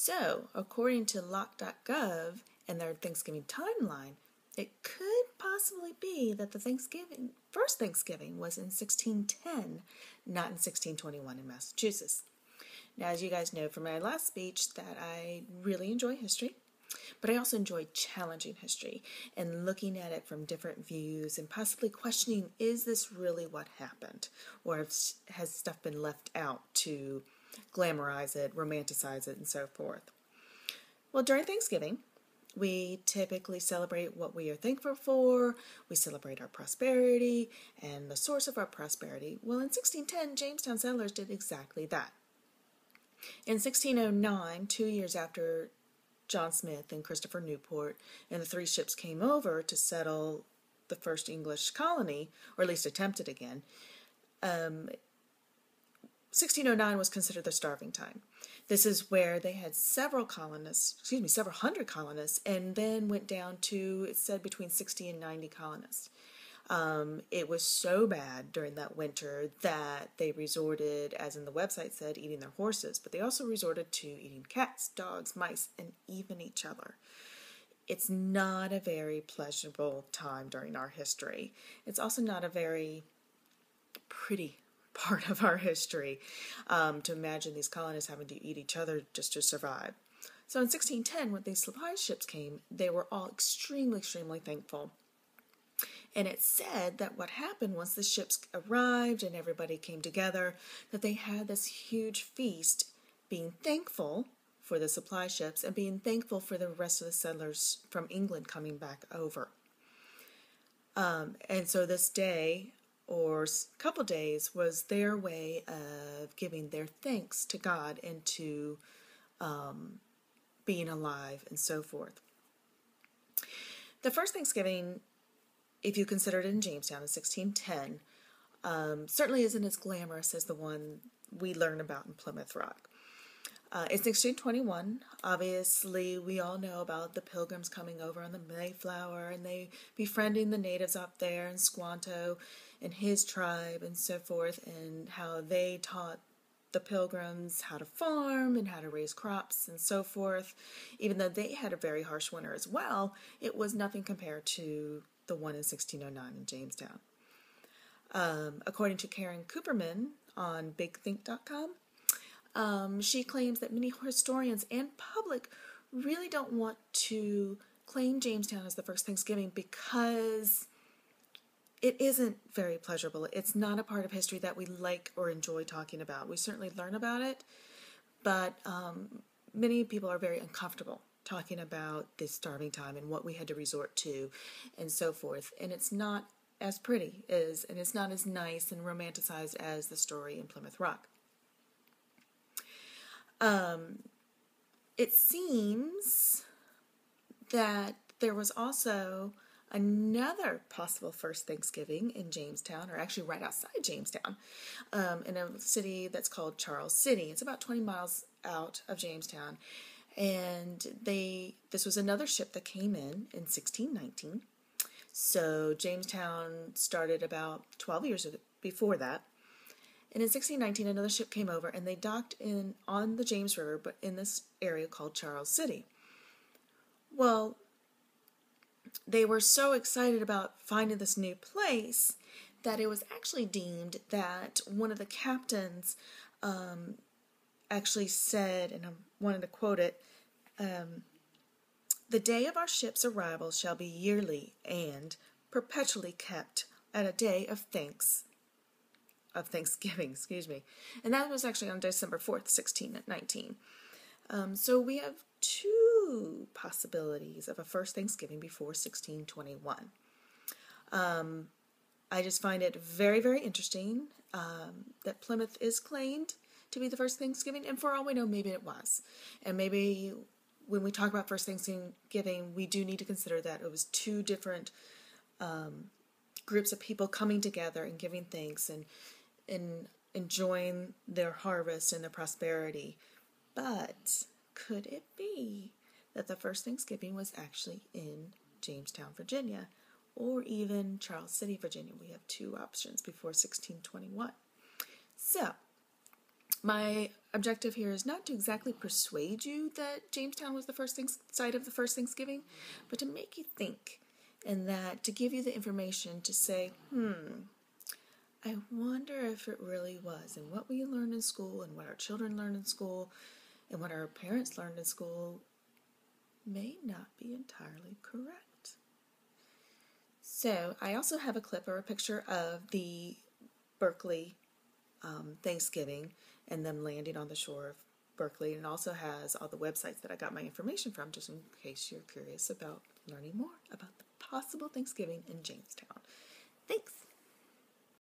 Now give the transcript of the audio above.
So, according to lock.gov and their Thanksgiving timeline, it could possibly be that the first Thanksgiving was in 1610, not in 1621 in Massachusetts. Now, as you guys know from my last speech, that I really enjoy history, but I also enjoy challenging history and looking at it from different views and possibly questioning, is this really what happened? Or has stuff been left out to glamorize it, romanticize it, and so forth? Well, during Thanksgiving, we typically celebrate what we are thankful for. We celebrate our prosperity and the source of our prosperity. Well, in 1610, Jamestown settlers did exactly that. In 1609, 2 years after John Smith and Christopher Newport and the three ships came over to settle the first English colony, or at least attempted again, 1609 was considered the starving time. This is where they had several hundred colonists, and then went down to, it said, between 60 and 90 colonists. It was so bad during that winter that they resorted, as in the website said, eating their horses, but they also resorted to eating cats, dogs, mice, and even each other. It's not a very pleasurable time during our history. It's also not a very pretty part of our history, to imagine these colonists having to eat each other just to survive. So in 1610, when these supply ships came, they were all extremely, extremely thankful. And it said that what happened once the ships arrived and everybody came together, that they had this huge feast, being thankful for the supply ships and being thankful for the rest of the settlers from England coming back over. And so this day, or a couple days, was their way of giving their thanks to God and to being alive and so forth. The first Thanksgiving, if you consider it in Jamestown in 1610, certainly isn't as glamorous as the one we learn about in Plymouth Rock. In 1621, obviously, we all know about the Pilgrims coming over on the Mayflower and they befriending the natives up there and Squanto and his tribe and so forth, and how they taught the Pilgrims how to farm and how to raise crops and so forth. Even though they had a very harsh winter as well, it was nothing compared to the one in 1609 in Jamestown. According to Karen Cooperman on BigThink.com, she claims that many historians and public really don't want to claim Jamestown as the first Thanksgiving because it isn't very pleasurable. It's not a part of history that we like or enjoy talking about. We certainly learn about it, but many people are very uncomfortable talking about this starving time and what we had to resort to and so forth. And it's not as pretty and it's not as nice and romanticized as the story in Plymouth Rock. It seems that there was also another possible first Thanksgiving in Jamestown, or actually right outside Jamestown, in a city that's called Charles City. It's about 20 miles out of Jamestown. And this was another ship that came in 1619. So Jamestown started about 12 years before that. And in 1619, another ship came over, and they docked on the James River, but in this area called Charles City. Well, they were so excited about finding this new place that it was actually deemed that one of the captains actually said, and I wanted to quote it, "The day of our ship's arrival shall be yearly and perpetually kept at a day of Thanksgiving, and that was actually on December 4th, 1619. So we have two possibilities of a first Thanksgiving before 1621. I just find it very, very interesting that Plymouth is claimed to be the first Thanksgiving, and for all we know, maybe it was. And maybe when we talk about first Thanksgiving, we do need to consider that it was two different groups of people coming together and giving thanks and enjoying their harvest and their prosperity. But could it be that the first Thanksgiving was actually in Jamestown, Virginia, or even Charles City, Virginia? We have two options before 1621. So, My objective here is not to exactly persuade you that Jamestown was the site of the first Thanksgiving, but to make you think, and that to give you the information to say, I wonder if it really was, and what we learned in school, and what our children learned in school, and what our parents learned in school may not be entirely correct. So I also have a clip or a picture of the Berkeley Thanksgiving and them landing on the shore of Berkeley, and it also has all the websites that I got my information from, just in case you're curious about learning more about the possible Thanksgiving in Jamestown. Thanks.